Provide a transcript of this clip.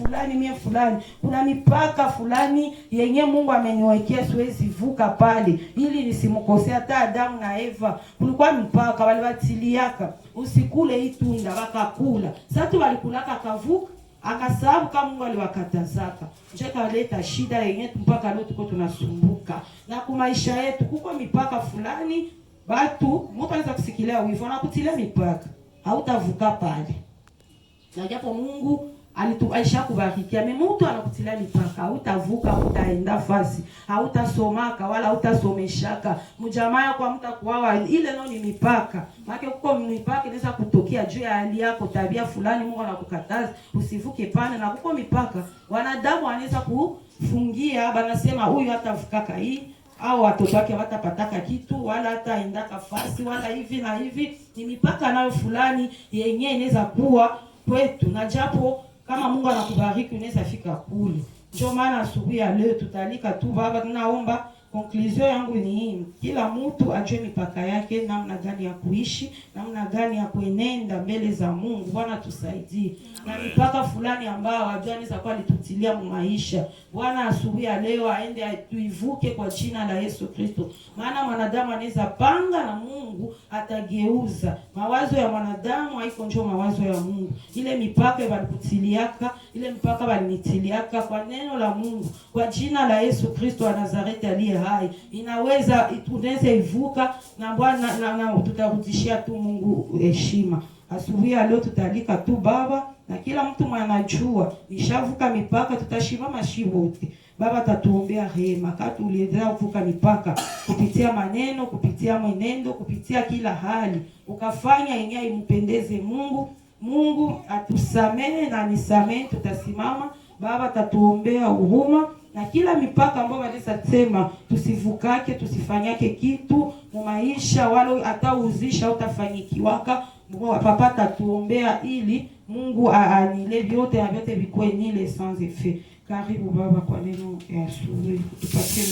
fulani, mie fulani. Kuna mipaka fulani yenye Mungu ameniwekea siwezi vuka pale ili nisimkosea. Hata Adamu na Eva kulikuwa mipaka, wale watiliaka usikule hii tunda wakakula. Sasa walikulaka kavuka, akasababu kama Mungu aliwakatazaka. Njeka leta shida yenye mpaka leo tuko tunasumbuka. Na kwa maisha yetu kuko mipaka fulani, watu mtu anaweza kusikilia wivu na kutilia mipaka. Hautavuka pale. Na japo Mungu alishakubariki, mtu anakutilia mipaka, hautavuka, hautaenda fasi, hautasomaka wala hautasomeshaka. Mjamaa kwa mtakuwa ile ndio ni mipaka. Maana huko mipaka inaweza kutokea juu ya hali yako, tabia fulani Mungu anakukataza usivuke pale. Na huko mipaka wanadamu wanaweza kufungia, banasema huyu hatavukaka hii, au watoto wake watapataka kitu wala hata endaka fasi wala hivi na hivi. Ni mipaka nayo fulani yenyewe inaweza kuwa kwetu, na japo kama Mungu anakubariki unaweza fika kule. Ndio maana asubuhi ya leo tutalika tu baba, tunaomba. Conclusion yangu ni hii: kila mtu ajue mipaka yake, namna gani ya kuishi, namna gani ya kuenenda mbele za Mungu. Bwana tusaidie. Na mipaka fulani ambao wajani za kwa litutilia maisha, Bwana asubuhi ya leo aende tuivuke kwa jina la Yesu Kristo. Maana mwanadamu anaweza panga na Mungu atageuza. Mawazo ya mwanadamu haiko njoo mawazo ya Mungu. Ile mipaka walikutiliaka, ile mipaka walinitiliaka kwa neno la Mungu, kwa jina la Yesu Kristo wa Nazareti aliye hai, inaweza tunaweza ivuka. Na Bwana na tutarudishia tu Mungu heshima. Asubuhi ya leo tutalika tu baba, na kila mtu mwanajua nishavuka mipaka, tutashimama wote. Baba tatuombea rehema, kati uliendelea kuvuka mipaka kupitia maneno, kupitia mwenendo, kupitia kila hali, ukafanya yenyewe impendeze Mungu. Mungu atusamehe na nisamehe, tutasimama. Baba tatuombea huruma, na kila mipaka ambayo wanaweza sema tusivukake, tusifanyake kitu mu maisha, wala hata uzisha utafanyikiwaka. Papa tatuombea ili Mungu anile vyote na vyote vikwe nile sans effet. Karibu baba kwa neno ya asubuhi tupatie